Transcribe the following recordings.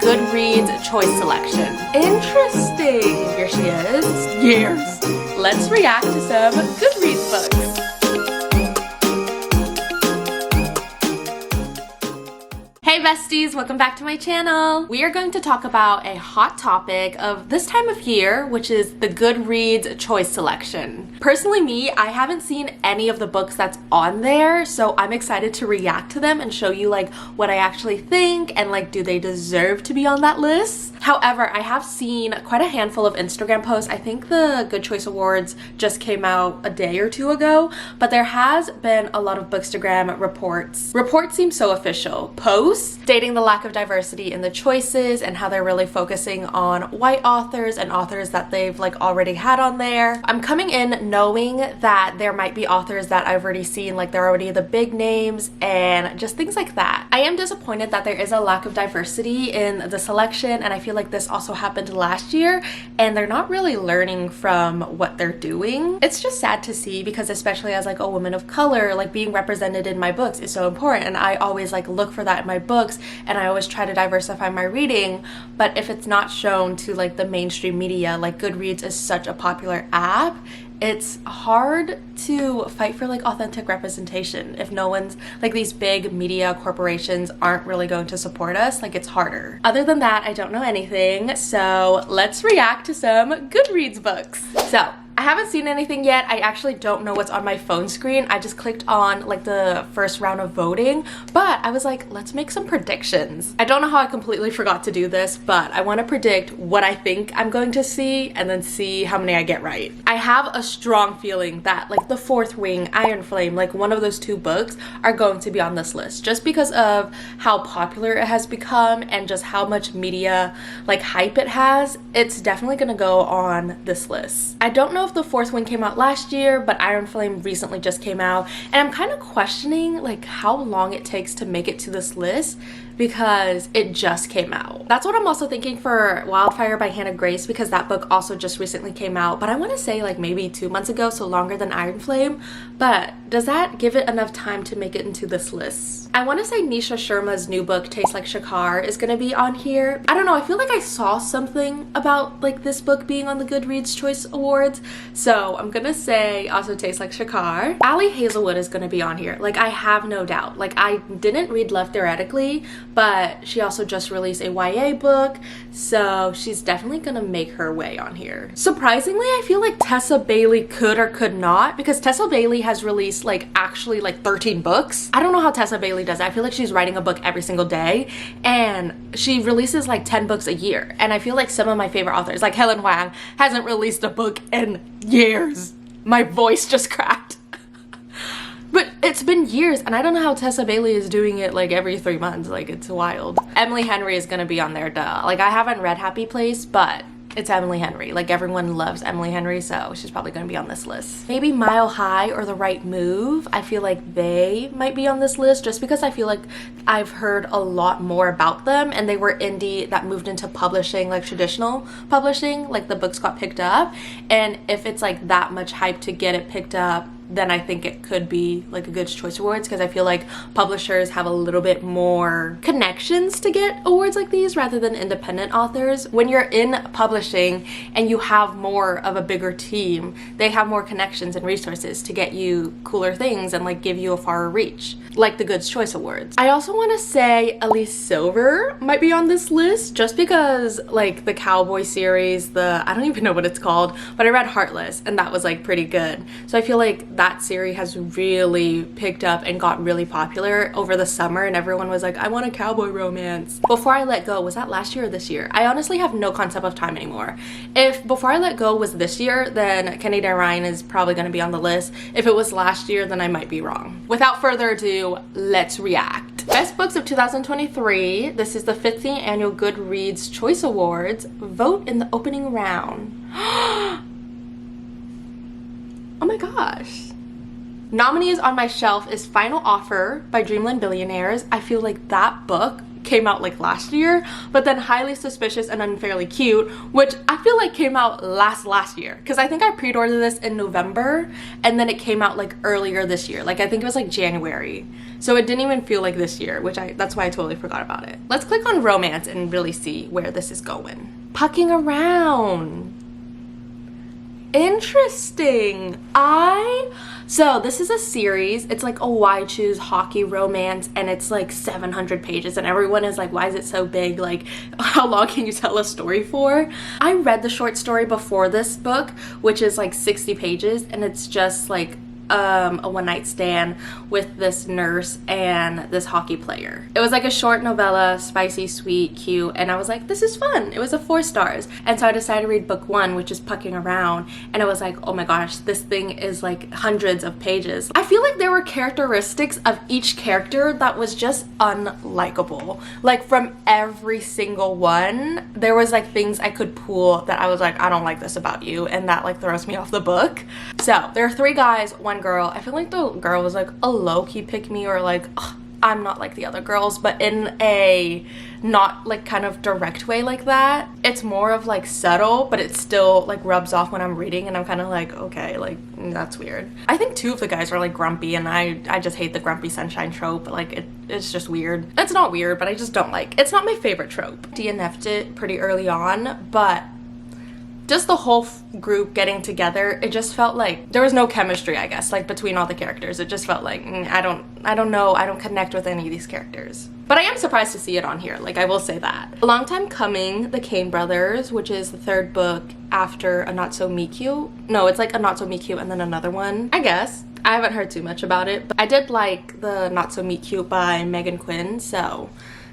Goodreads choice selection. Interesting. Here she is. Years. Let's react to some Goodreads books. Hey besties, welcome back to my channel. We are going to talk about a hot topic of this time of year, which is the Goodreads choice selection. Personally me, I haven't seen any of the books that's on there, so I'm excited to react to them and show you like what I actually think and like do they deserve to be on that list. However, I have seen quite a handful of Instagram posts. I think the Good Choice Awards just came out a day or two ago, but there has been a lot of Bookstagram reports. Reports seem so official. Posts stating the lack of diversity in the choices and how they're really focusing on white authors and authors that they've like already had on there. I'm coming in knowing that there might be authors that I've already seen, like they're already the big names and just things like that. I am disappointed that there is a lack of diversity in the selection, and I feel like this also happened last year and they're not really learning from what they're doing. It's just sad to see, because especially as like a woman of color, like being represented in my books is so important, and I always like look for that in my books and I always try to diversify my reading. But if it's not shown to like the mainstream media, like Goodreads is such a popular app, it's hard to fight for like authentic representation if no one's like, these big media corporations aren't really going to support us. Like, it's harder. Other than that, I don't know anything, so let's react to some Goodreads books. So I haven't seen anything yet. I actually don't know what's on my phone screen. I just clicked on like the first round of voting, but I was like, let's make some predictions. I don't know how I completely forgot to do this, but I want to predict what I think I'm going to see and then see how many I get right. I have a strong feeling that like The Fourth Wing, Iron Flame, like one of those two books are going to be on this list just because of how popular it has become and just how much media like hype it has. It's definitely gonna go on this list. I don't know if The Fourth Wing came out last year, but Iron Flame recently just came out, and I'm kind of questioning like how long it takes to make it to this list because it just came out. That's what I'm also thinking for Wildfire by Hannah Grace, because that book also just recently came out, but I want to say like maybe 2 months ago, so longer than Iron Flame. But does that give it enough time to make it into this list? I want to say Nisha Sharma's new book Taste Like Shakar is going to be on here. I don't know, I feel like I saw something about like this book being on the Goodreads Choice Awards, so I'm gonna say also Taste Like Shakar. Ali Hazelwood is going to be on here, like I have no doubt. Like, I didn't read Love Theoretically, but she also just released a YA book, so she's definitely gonna make her way on here. Surprisingly, I feel like Tessa Bailey could or could not, because Tessa Bailey has released like actually like 13 books. I don't know how Tessa Bailey does it. I feel like she's writing a book every single day and she releases like 10 books a year, and I feel like some of my favorite authors like Helen Huang hasn't released a book in years. My voice just cracked. But it's been years, and I don't know how Tessa Bailey is doing it like every 3 months. Like, it's wild. Emily Henry is gonna be on there, duh. Like, I haven't read Happy Place, but it's Emily Henry. Like, everyone loves Emily Henry, so she's probably gonna be on this list. Maybe Mile High or The Right Move. I feel like they might be on this list just because I feel like I've heard a lot more about them, and they were indie that moved into publishing, like traditional publishing, like the books got picked up. And if it's like that much hype to get it picked up, then I think it could be like a Good Choice Awards, because I feel like publishers have a little bit more connections to get awards like these rather than independent authors. When you're in publishing and you have more of a bigger team, they have more connections and resources to get you cooler things and like give you a far reach, like the Good Choice Awards. I also want to say Elise Silver might be on this list just because like the Cowboy series, I don't even know what it's called, but I read Heartless and that was like pretty good. So I feel like that series has really picked up and got really popular over the summer, and everyone was like, I want a cowboy romance. Before I Let Go, was that last year or this year? I honestly have no concept of time anymore. If Before I Let Go was this year, then Kenny Ryan is probably going to be on the list. If it was last year, then I might be wrong. Without further ado, let's react. Best Books of 2023. This is the 15th annual Goodreads Choice Awards. Vote in the opening round. Oh my gosh. Nominees on my shelf is Final Offer by Dreamland Billionaires. I feel like that book came out like last year, but then Highly Suspicious and Unfairly Cute, which I feel like came out last year, because I think I pre-ordered this in November and then it came out like earlier this year. Like I think it was like January, so it didn't even feel like this year, which that's why I totally forgot about it. Let's click on romance and really see where this is going. Pucking Around. Interesting. So this is a series. It's like a Why Choose Hockey romance, and it's like 700 pages, and everyone is like, why is it so big? Like, how long can you tell a story for? I read the short story before this book, which is like 60 pages, and it's just like a one-night stand with this nurse and this hockey player. It was like a short novella, spicy, sweet, cute, and I was like, this is fun. It was a 4 stars. And so I decided to read book 1, which is Pucking Around, and I was like, oh my gosh, this thing is like hundreds of pages. I feel like there were characteristics of each character that was just unlikable. Like from every single one, there was like things I could pull that I was like, I don't like this about you, and that like throws me off the book. So there are 3 guys, 1 girl. I feel like the girl was like a low-key pick-me, or like, ugh, I'm not like the other girls, but in a not like kind of direct way like that. It's more of like subtle, but it still like rubs off when I'm reading, and I'm kind of like, okay, like that's weird. I think 2 of the guys are like grumpy, and I just hate the grumpy sunshine trope. Like it's just weird. It's not weird, but I just don't like. It's not my favorite trope. DNF'd it pretty early on, but just the whole group getting together, it just felt like there was no chemistry, I guess, like between all the characters. It just felt like I don't know, I don't connect with any of these characters. But I am surprised to see it on here, like I will say that. A long time coming, The Kane Brothers, which is the 3rd book after A Not So Meet Cute. No, it's like A Not So Meet Cute and then another one, I guess. I haven't heard too much about it, but I did like the Not So Meet Cute by Megan Quinn, so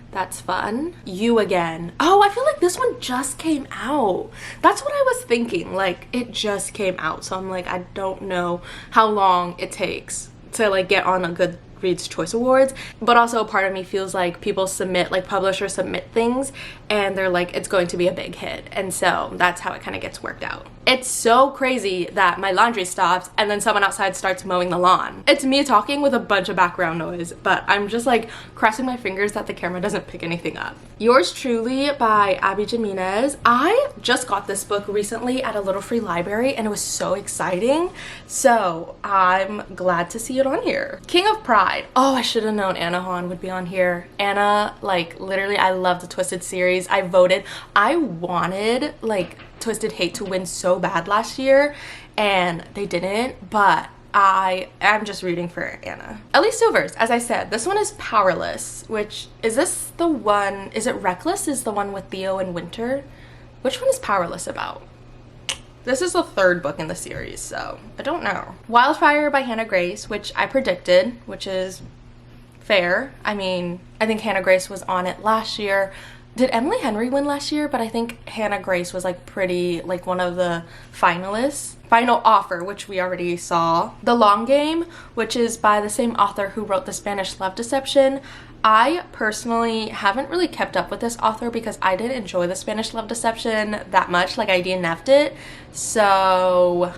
that's fun. You Again. Oh, I feel like this one just came out. That's what I was thinking. Like, it just came out. So I'm like, I don't know how long it takes to like get on a Goodreads Choice Awards. But also a part of me feels like people submit, like publishers submit things, and they're like, it's going to be a big hit. And so that's how it kind of gets worked out. It's so crazy that my laundry stops and then someone outside starts mowing the lawn. It's me talking with a bunch of background noise, but I'm just like crossing my fingers that the camera doesn't pick anything up. Yours Truly by Abby Jimenez. I just got this book recently at a little free library, and it was so exciting. So I'm glad to see it on here. King of Pride. Oh, I should have known Anna Hahn would be on here. Anna, like literally, I love the Twisted series. I voted. I wanted like Twisted Hate to win so bad last year, and they didn't, but I'm just rooting for Anna. Elise Silvers, as I said, this one is Powerless, which is this the one, is it Reckless is the one with Theo and Winter? Which one is Powerless about? This is the 3rd book in the series, so I don't know. Wildfire by Hannah Grace, which I predicted, which is fair. I mean, I think Hannah Grace was on it last year. Did Emily Henry win last year? But I think Hannah Grace was like pretty, like one of the finalists. Final Offer, which we already saw. The Long Game, which is by the same author who wrote The Spanish Love Deception. I personally haven't really kept up with this author because I didn't enjoy The Spanish Love Deception that much. Like I DNF'd it. So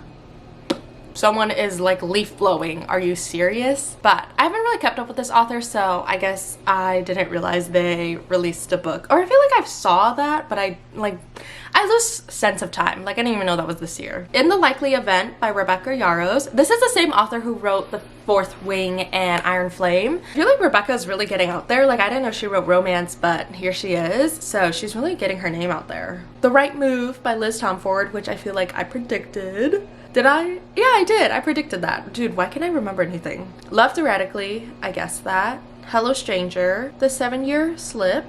someone is like leaf blowing. Are you serious? But I haven't really kept up with this author, so I guess I didn't realize they released a book. Or I feel like I saw that, but I lose sense of time. Like I didn't even know that was this year. In the Likely Event by Rebecca Yarros. This is the same author who wrote The Fourth Wing and Iron Flame. I feel like Rebecca's really getting out there. Like I didn't know she wrote romance, but here she is. So she's really getting her name out there. The Right Move by Liz Tomford, which I feel like I predicted. Did I? Yeah, I did. I predicted that. Dude, why can't I remember anything? Love Theoretically, I guessed that. Hello Stranger. The 7-Year Slip.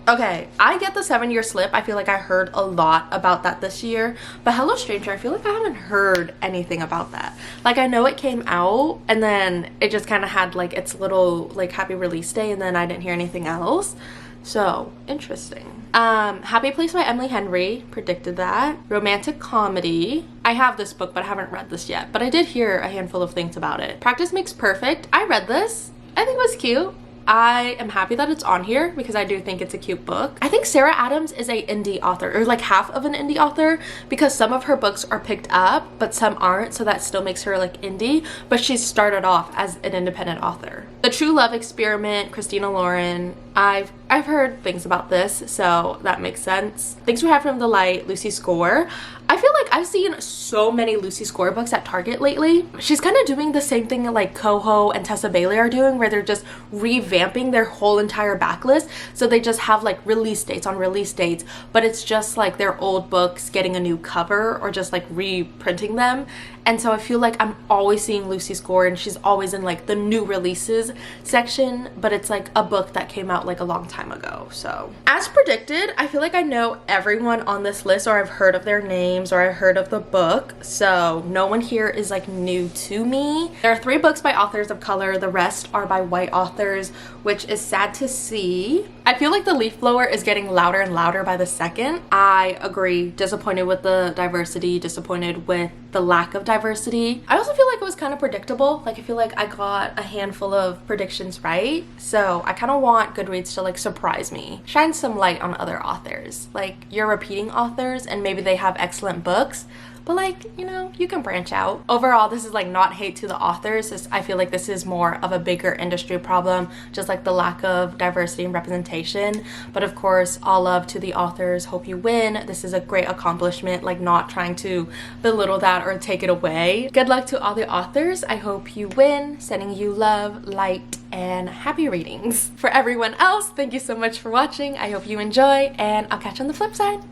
Okay, I get The 7-Year Slip. I feel like I heard a lot about that this year. But Hello Stranger, I feel like I haven't heard anything about that. Like I know it came out, and then it just kind of had like its little like happy release day, and then I didn't hear anything else. So, interesting. Happy Place by Emily Henry, predicted that. Romantic Comedy. I have this book, but I haven't read this yet. But I did hear a handful of things about it. Practice Makes Perfect. I read this. I think it was cute. I am happy that it's on here because I do think it's a cute book. I think Sarah Adams is a indie author, or like half of an indie author, because some of her books are picked up but some aren't, so that still makes her like indie, but she's started off as an independent author. The True Love Experiment, Christina Lauren. I've heard things about this, so that makes sense. Things We Hide from the Light, Lucy Score. I feel like I've seen so many Lucy Score books at Target lately. She's kind of doing the same thing like Coho and Tessa Bailey are doing, where they're just revamping their whole entire backlist. So they just have like release dates on release dates, but it's just like their old books getting a new cover or just like reprinting them. And so I feel like I'm always seeing Lucy Score, and she's always in like the new releases section, but it's like a book that came out like a long time ago. So as predicted, I feel like I know everyone on this list, or I've heard of their names, or I heard of the book, so no one here is like new to me. There are 3 books by authors of color, the rest are by white authors, which is sad to see. I feel like the leaf blower is getting louder and louder by the second. I agree, disappointed with the diversity, disappointed with the lack of diversity. I also feel like it was kind of predictable. Like I feel like I got a handful of predictions right, so I kind of want Goodreads to like surprise me, shine some light on other authors. Like, you're repeating authors and maybe they have excellent books, but like, you know, you can branch out. Overall, this is like not hate to the authors. I feel like this is more of a bigger industry problem, just like the lack of diversity and representation. But of course, all love to the authors. Hope you win. This is a great accomplishment, like not trying to belittle that or take it away. Good luck to all the authors. I hope you win. Sending you love, light, and happy readings. For everyone else, thank you so much for watching. I hope you enjoy, and I'll catch you on the flip side.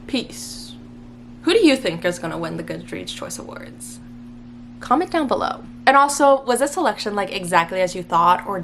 Peace. Who do you think is gonna win the Goodreads Choice Awards? Comment down below. And also, was this selection like exactly as you thought, or